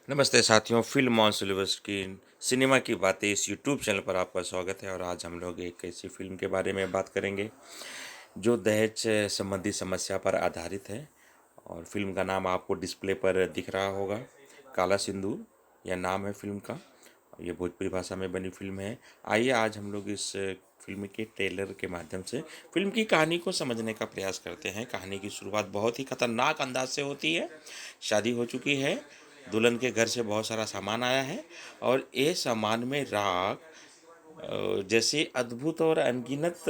नमस्ते साथियों, film on silver screen cinema की बातें इस यूट्यूब चैनल पर आपका स्वागत है। और आज हम लोग एक ऐसी फिल्म के बारे में बात करेंगे जो दहेज संबंधी समस्या पर आधारित है। और फिल्म का नाम आपको डिस्प्ले पर दिख रहा होगा, काला सिंदूर यह नाम है फिल्म का। ये भोजपुरी भाषा में बनी फिल्म है। आइए आज हम लोग इस फिल्म के ट्रेलर के माध्यम से फिल्म की कहानी को समझने का प्रयास करते हैं। कहानी की शुरुआत बहुत ही खतरनाक अंदाज से होती है। शादी हो चुकी है, दुल्हन के घर से बहुत सारा सामान आया है और ये सामान में राख जैसी अद्भुत और अनगिनत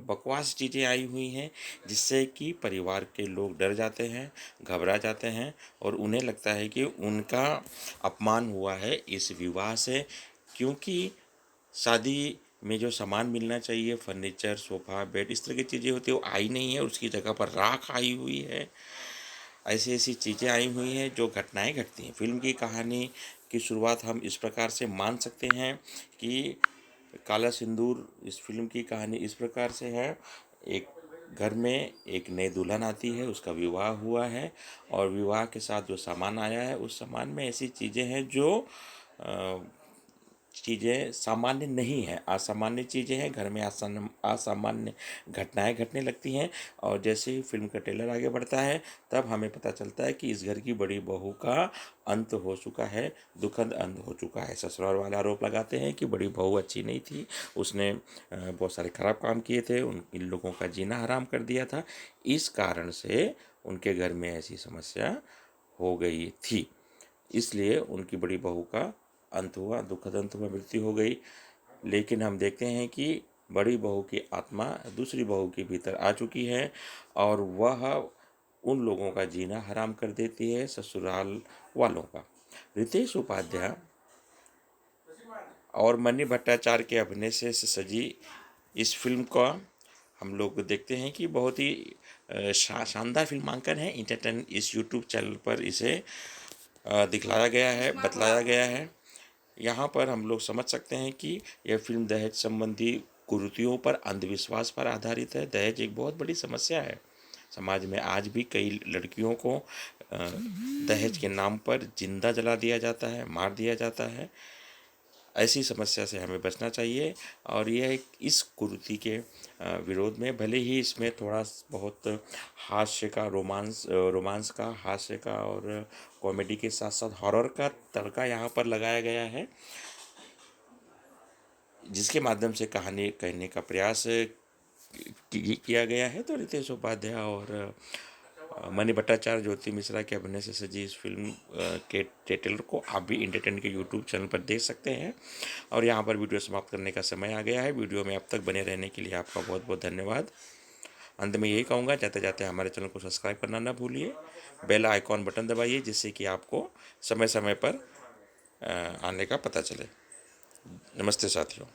बकवास चीज़ें आई हुई हैं, जिससे कि परिवार के लोग डर जाते हैं, घबरा जाते हैं और उन्हें लगता है कि उनका अपमान हुआ है इस विवाह से। क्योंकि शादी में जो सामान मिलना चाहिए, फर्नीचर, सोफ़ा, बेड, इस तरह की चीज़ें होती है, वो आई नहीं है। उसकी जगह पर राख आई हुई है। ऐसी ऐसी चीज़ें आई हुई हैं जो घटनाएं घटती हैं। फिल्म की कहानी की शुरुआत हम इस प्रकार से मान सकते हैं कि काला सिंदूर, इस फिल्म की कहानी इस प्रकार से है। एक घर में एक नई दुल्हन आती है, उसका विवाह हुआ है और विवाह के साथ जो सामान आया है, उस सामान में ऐसी चीज़ें हैं जो अ, चीज़ें सामान्य नहीं हैं, असामान्य चीज़ें हैं। घर में असामान्य घटनाएं घटने लगती हैं। और जैसे ही फिल्म का ट्रेलर आगे बढ़ता है, तब हमें पता चलता है कि इस घर की बड़ी बहू का अंत हो चुका है, दुखद अंत हो चुका है। ससुराल वाले आरोप लगाते हैं कि बड़ी बहू अच्छी नहीं थी, उसने बहुत सारे खराब काम किए थे, इन लोगों का जीना हराम कर दिया था। इस कारण से उनके घर में ऐसी समस्या हो गई थी, इसलिए उनकी बड़ी बहू का अंत हुआ, दुखद अंत हुआ, मृत्यु हो गई। लेकिन हम देखते हैं कि बड़ी बहू की आत्मा दूसरी बहू के भीतर आ चुकी है और वह उन लोगों का जीना हराम कर देती है, ससुराल वालों का। रितेश उपाध्याय और मनी भट्टाचार्य के अभिनय से सजी इस फिल्म का हम लोग देखते हैं कि बहुत ही शानदार फिल्मांकन है। इंटरटेन इस यूट्यूब चैनल पर इसे दिखलाया गया है, बतलाया गया है। यहाँ पर हम लोग समझ सकते हैं कि यह फिल्म दहेज संबंधी कुरीतियों पर, अंधविश्वास पर आधारित है। दहेज एक बहुत बड़ी समस्या है। समाज में आज भी कई लड़कियों को दहेज के नाम पर जिंदा जला दिया जाता है, मार दिया जाता है। ऐसी समस्या से हमें बचना चाहिए। और यह इस कुरीति के विरोध में, भले ही इसमें थोड़ा बहुत हास्य का, रोमांस का, हास्य का और कॉमेडी के साथ साथ हॉरर का तड़का यहाँ पर लगाया गया है, जिसके माध्यम से कहानी कहने का प्रयास किया गया है। तो रितेश उपाध्याय और मणि भट्टाचार्य, ज्योति मिश्रा के अभिनय से सजी इस फिल्म के ट्रेलर को आप भी इंटरटेन के यूट्यूब चैनल पर देख सकते हैं। और यहाँ पर वीडियो समाप्त करने का समय आ गया है। वीडियो में अब तक बने रहने के लिए आपका बहुत बहुत धन्यवाद। अंत में यही कहूँगा, जाते जाते हमारे चैनल को सब्सक्राइब करना ना भूलिए, बेल आइकॉन बटन दबाइए, जिससे कि आपको समय समय पर आने का पता चले। नमस्ते साथियों।